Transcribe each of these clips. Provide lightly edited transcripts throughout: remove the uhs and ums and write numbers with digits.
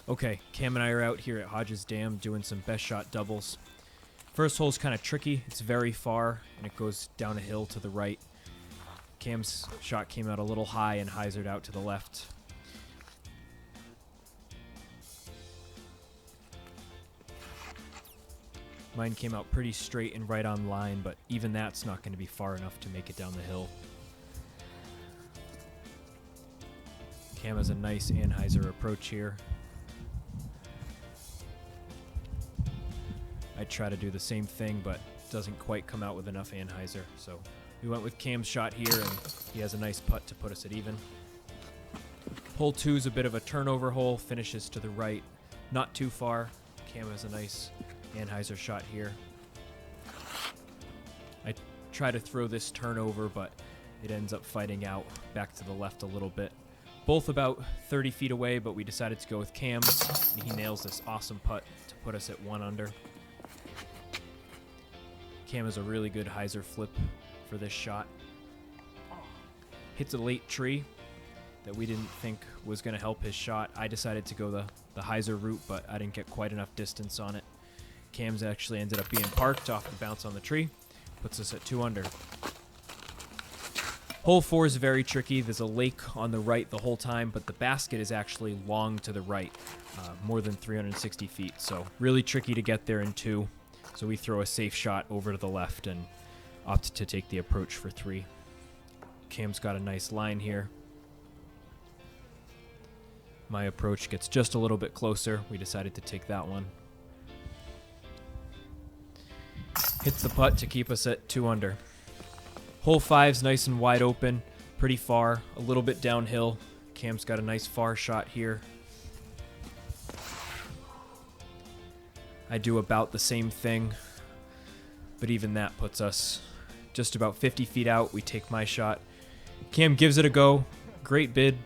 Okay, Cam and I are out here at Hodges Dam doing some best shot doubles. First hole's kind of tricky. It's very far, and it goes down a hill to the right. Cam's shot came out a little high and hyzered out to the left. Mine came out pretty straight and right on line, but even that's not going to be far enough to make it down the hill. Cam has a nice anhyzer approach here. I try to do the same thing, but doesn't quite come out with enough anhyzer. So we went with Cam's shot here, and he has a nice putt to put us at even. Hole 2 is a bit of a turnover hole, finishes to the right, not too far. Cam has a nice anhyzer shot here. I try to throw this turnover, but it ends up fighting out back to the left a little bit. Both about 30 feet away, but we decided to go with Cam's, and he nails this awesome putt to put us at 1 under. Cam has a really good hyzer flip for this shot. Hits a late tree that we didn't think was going to help his shot. I decided to go the hyzer route, but I didn't get quite enough distance on it. Cam's actually ended up being parked off the bounce on the tree. Puts us at 2 under. Hole 4 is very tricky. There's a lake on the right the whole time, but the basket is actually long to the right, more than 360 feet. So really tricky to get there in 2. So we throw a safe shot over to the left and opt to take the approach for 3. Cam's got a nice line here. My approach gets just a little bit closer. We decided to take that one. Hits the putt to keep us at 2 under. Hole 5's nice and wide open, pretty far, a little bit downhill. Cam's got a nice far shot here. I do about the same thing, but even that puts us just about 50 feet out. We take my shot. Cam gives it a go. Great bid.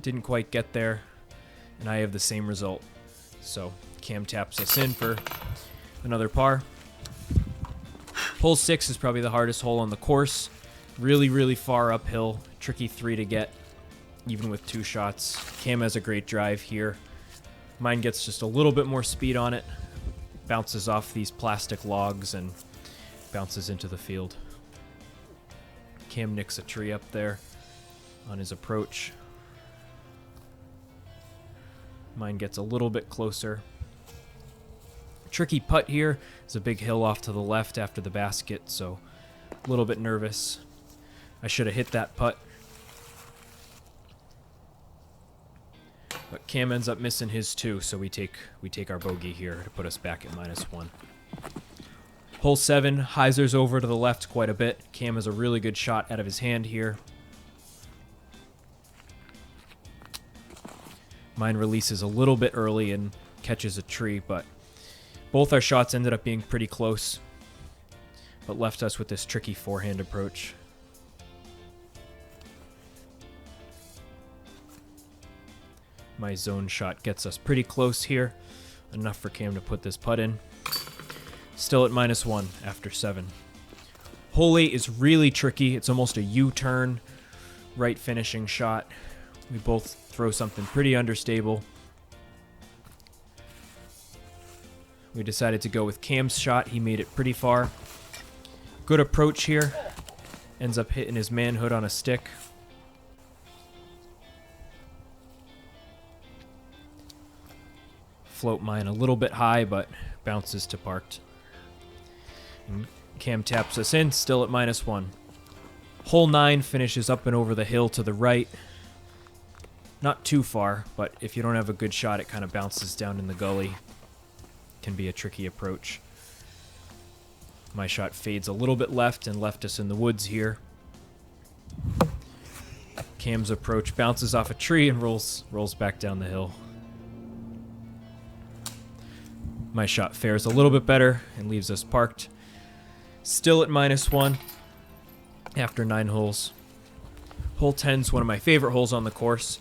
Didn't quite get there, and I have the same result. So Cam taps us in for another par. Hole 6 is probably the hardest hole on the course. Really, really far uphill. Tricky 3 to get, even with 2 shots. Cam has a great drive here. Mine gets just a little bit more speed on it. Bounces off these plastic logs and bounces into the field. Cam nicks a tree up there on his approach. Mine gets a little bit closer. Tricky putt here. There's a big hill off to the left after the basket, so a little bit nervous. I should have hit that putt. But Cam ends up missing his too, so we take our bogey here to put us back at -1. Hole 7, hyzers over to the left quite a bit. Cam has a really good shot out of his hand here. Mine releases a little bit early and catches a tree, but both our shots ended up being pretty close, but left us with this tricky forehand approach. My zone shot gets us pretty close here, enough for Cam to put this putt in. Still at -1 after 7. Hole 8 is really tricky. It's almost a U-turn, right finishing shot. We both throw something pretty understable. We decided to go with Cam's shot. He made it pretty far. Good approach here. Ends up hitting his manhood on a stick. Float mine a little bit high, but bounces to parked. And Cam taps us in, still at -1. Hole 9 finishes up and over the hill to the right. Not too far, but if you don't have a good shot, it kind of bounces down in the gully. Can be a tricky approach. My shot fades a little bit left and left us in the woods here. Cam's approach bounces off a tree and rolls back down the hill. My shot fares a little bit better and leaves us parked. Still at -1 after 9 holes. Hole 10 is one of my favorite holes on the course.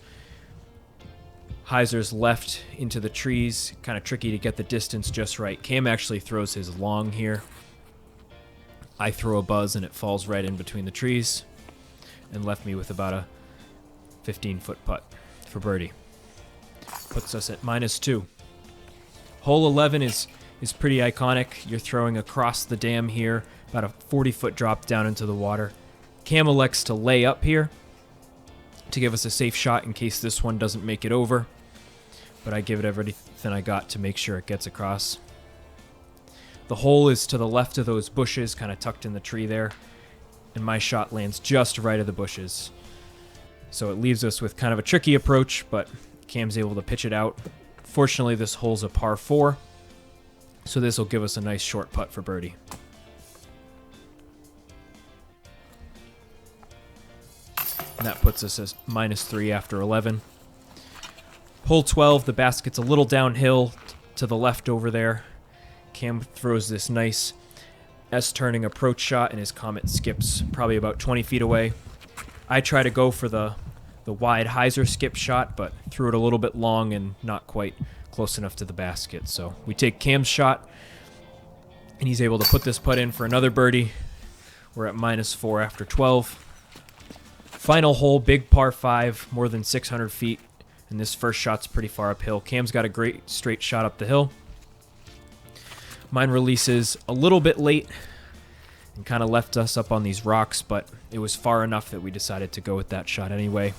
Hyzer's left into the trees. Kind of tricky to get the distance just right. Cam actually throws his long here. I throw a buzz and it falls right in between the trees and left me with about a 15-foot putt for birdie. puts us at -2. Hole 11 is pretty iconic. You're throwing across the dam here, about a 40-foot drop down into the water. Cam elects to lay up here to give us a safe shot in case this one doesn't make it over. But I give it everything I got to make sure it gets across. The hole is to the left of those bushes, kind of tucked in the tree there. And my shot lands just right of the bushes. So it leaves us with kind of a tricky approach, but Cam's able to pitch it out. Fortunately, this hole's a par 4, so this will give us a nice short putt for birdie. And that puts us at -3 after 11. Hole 12, the basket's a little downhill to the left over there. Cam throws this nice S-turning approach shot, and his Comet skips probably about 20 feet away. I try to go for the wide hyzer skip shot, but threw it a little bit long and not quite close enough to the basket. So we take Cam's shot, and he's able to put this putt in for another birdie. We're at -4 after 12. Final hole, big par 5, more than 600 feet, and this first shot's pretty far uphill. Cam's got a great straight shot up the hill. Mine releases a little bit late and kind of left us up on these rocks, but it was far enough that we decided to go with that shot anyway.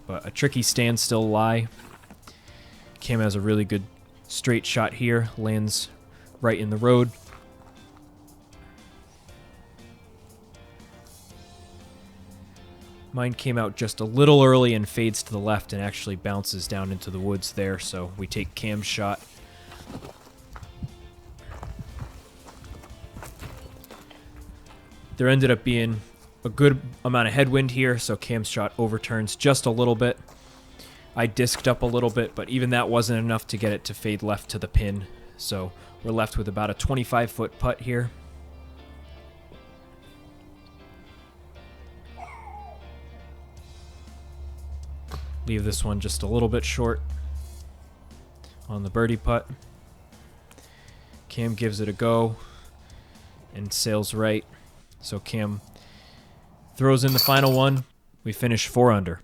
But a tricky standstill lie. Cam has a really good straight shot here, lands right in the road. Mine came out just a little early and fades to the left and actually bounces down into the woods there, so we take Cam's shot. There ended up being a good amount of headwind here, so Cam's shot overturns just a little bit. I disked up a little bit, but even that wasn't enough to get it to fade left to the pin, so we're left with about a 25-foot putt here. Leave this one just a little bit short on the birdie putt. Cam gives it a go and sails right. So Cam throws in the final one. We finish 4 under.